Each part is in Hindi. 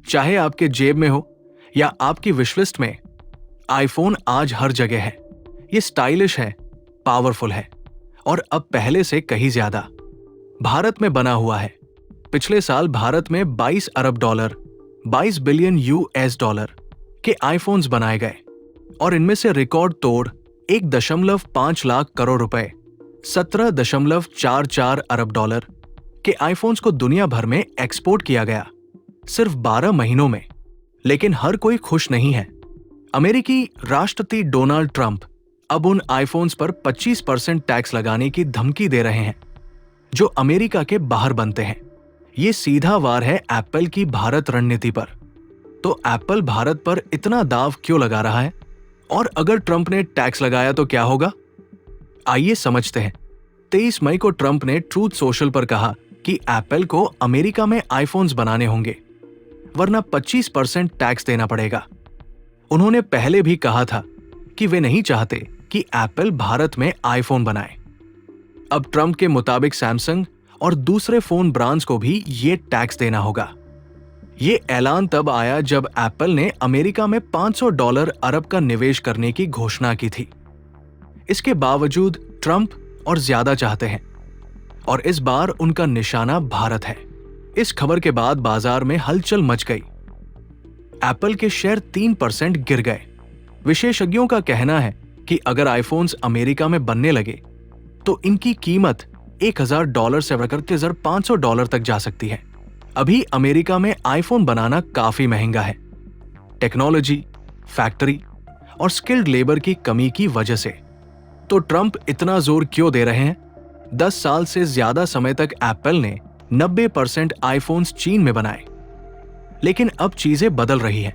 चाहे आपके जेब में हो या आपकी विशलिस्ट में, आईफोन आज हर जगह है। ये स्टाइलिश है, पावरफुल है और अब पहले से कहीं ज्यादा भारत में बना हुआ है। पिछले साल भारत में 22 अरब डॉलर, 22 बिलियन यूएस डॉलर के आईफोन्स बनाए गए और इनमें से रिकॉर्ड तोड़ 1.5 लाख करोड़ रुपए, 17.44 अरब डॉलर के आईफोन्स को दुनिया भर में एक्सपोर्ट किया गया सिर्फ 12 महीनों में। लेकिन हर कोई खुश नहीं है। अमेरिकी राष्ट्रपति डोनाल्ड ट्रंप अब उन आईफोन्स पर 25% टैक्स लगाने की धमकी दे रहे हैं जो अमेरिका के बाहर बनते हैं। ये सीधा वार है एप्पल की भारत रणनीति पर। तो एप्पल भारत पर इतना दाव क्यों लगा रहा है, और अगर ट्रंप ने टैक्स लगाया तो क्या होगा? आइए समझते हैं। 23 मई को ट्रंप ने ट्रूथ सोशल पर कहा कि एप्पल को अमेरिका में आईफोन्स बनाने होंगे वरना 25% टैक्स देना पड़ेगा। उन्होंने पहले भी कहा था कि वे नहीं चाहते कि एप्पल भारत में आईफोन बनाए। अब ट्रंप के मुताबिक सैमसंग और दूसरे फोन ब्रांड्स को भी ये टैक्स देना होगा। ये ऐलान तब आया जब एप्पल ने अमेरिका में $500 अरब का निवेश करने की घोषणा की थी। इसके बावजूद ट्रंप और ज्यादा चाहते हैं और इस बार उनका निशाना भारत है। इस खबर के बाद बाजार में हलचल मच गई। एप्पल के शेयर 3% गिर गए। विशेषज्ञों का कहना है कि अगर आईफोन्स अमेरिका में बनने लगे तो इनकी कीमत $1,000 से बढ़कर $500 तक जा सकती है। अभी अमेरिका में आईफोन बनाना काफी महंगा है, टेक्नोलॉजी, फैक्ट्री और स्किल्ड लेबर की कमी की वजह से। तो ट्रंप इतना जोर क्यों दे रहे हैं? 10 साल से ज्यादा समय तक एप्पल ने 90% आईफोन्स चीन में बनाए, लेकिन अब चीजें बदल रही हैं।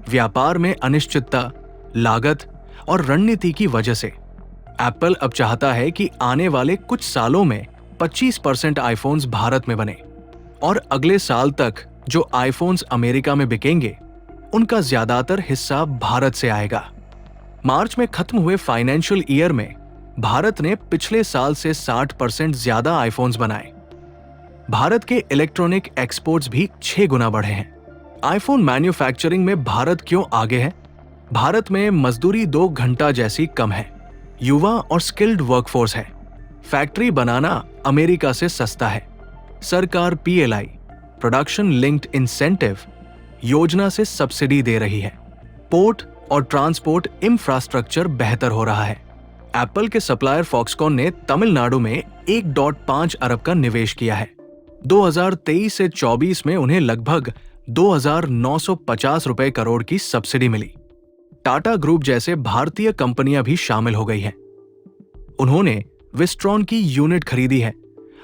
व्यापार में अनिश्चितता, लागत और रणनीति की वजह से एप्पल अब चाहता है कि आने वाले कुछ सालों में 25% आईफोन्स भारत में बने और अगले साल तक जो आईफोन्स अमेरिका में बिकेंगे उनका ज्यादातर हिस्सा भारत से आएगा। मार्च में खत्म हुए फाइनेंशियल ईयर में भारत ने पिछले साल से 60% ज्यादा आईफोन्स बनाए। भारत के इलेक्ट्रॉनिक एक्सपोर्ट्स भी 6 गुना बढ़े हैं। आईफोन मैन्युफैक्चरिंग में भारत क्यों आगे है? भारत में मजदूरी 2 घंटा जैसी कम है, युवा और स्किल्ड वर्कफोर्स है। फैक्ट्री बनाना अमेरिका से सस्ता है। सरकार PLI प्रोडक्शन लिंक्ड इंसेंटिव योजना से सब्सिडी दे रही है। पोर्ट और ट्रांसपोर्ट इंफ्रास्ट्रक्चर बेहतर हो रहा है। एप्पल के सप्लायर फॉक्सकॉन ने तमिलनाडु में 1.5 अरब का निवेश किया है। 2023 से 24 में उन्हें लगभग 2,950 रुपए करोड़ की सब्सिडी मिली। टाटा ग्रुप जैसे भारतीय कंपनियां भी शामिल हो गई हैं। उन्होंने विस्ट्रॉन की यूनिट खरीदी है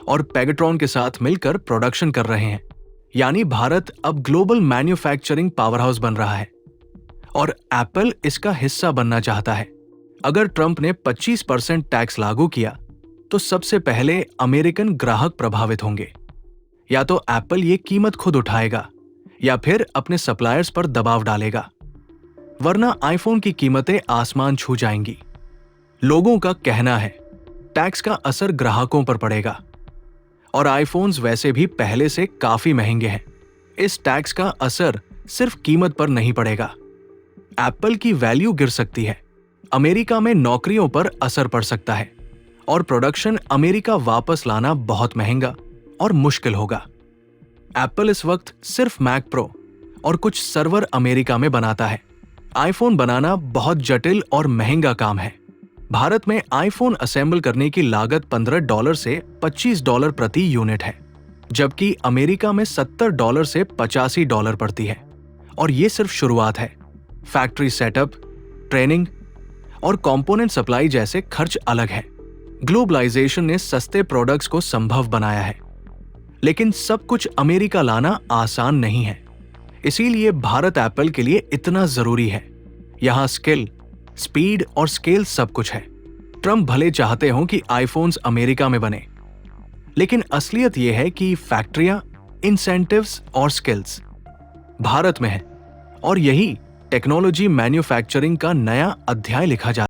और पेगाट्रॉन के साथ मिलकर प्रोडक्शन कर रहे हैं। यानी भारत अब ग्लोबल मैन्युफैक्चरिंग पावरहाउस बन रहा है और एप्पल इसका हिस्सा बनना चाहता है। अगर ट्रंप ने 25% टैक्स लागू किया तो सबसे पहले अमेरिकन ग्राहक प्रभावित होंगे। या तो एप्पल ये कीमत खुद उठाएगा या फिर अपने सप्लायर्स पर दबाव डालेगा, वरना आईफोन की कीमतें आसमान छू जाएंगी। लोगों का कहना है टैक्स का असर ग्राहकों पर पड़ेगा और आईफोन्स वैसे भी पहले से काफी महंगे हैं। इस टैक्स का असर सिर्फ कीमत पर नहीं पड़ेगा, एप्पल की वैल्यू गिर सकती है, अमेरिका में नौकरियों पर असर पड़ सकता है और प्रोडक्शन अमेरिका वापस लाना बहुत महंगा और मुश्किल होगा। एप्पल इस वक्त सिर्फ मैक प्रो और कुछ सर्वर अमेरिका में बनाता है। आईफोन बनाना बहुत जटिल और महंगा काम है। भारत में आईफोन असेंबल करने की लागत $15 से $25 प्रति यूनिट है, जबकि अमेरिका में $70 से $85 पड़ती है। और ये सिर्फ शुरुआत है। फैक्ट्री सेटअप, ट्रेनिंग और कंपोनेंट सप्लाई जैसे खर्च अलग है। ग्लोबलाइजेशन ने सस्ते प्रोडक्ट्स को संभव बनाया है, लेकिन सब कुछ अमेरिका लाना आसान नहीं है। इसीलिए भारत एप्पल के लिए इतना जरूरी है। यहां स्किल, स्पीड और स्केल सब कुछ है। ट्रंप भले चाहते हो कि आईफोन्स अमेरिका में बने, लेकिन असलियत यह है कि फैक्ट्रियां, इंसेंटिव्स और स्किल्स भारत में है और यही टेक्नोलॉजी मैन्युफैक्चरिंग का नया अध्याय लिखा जा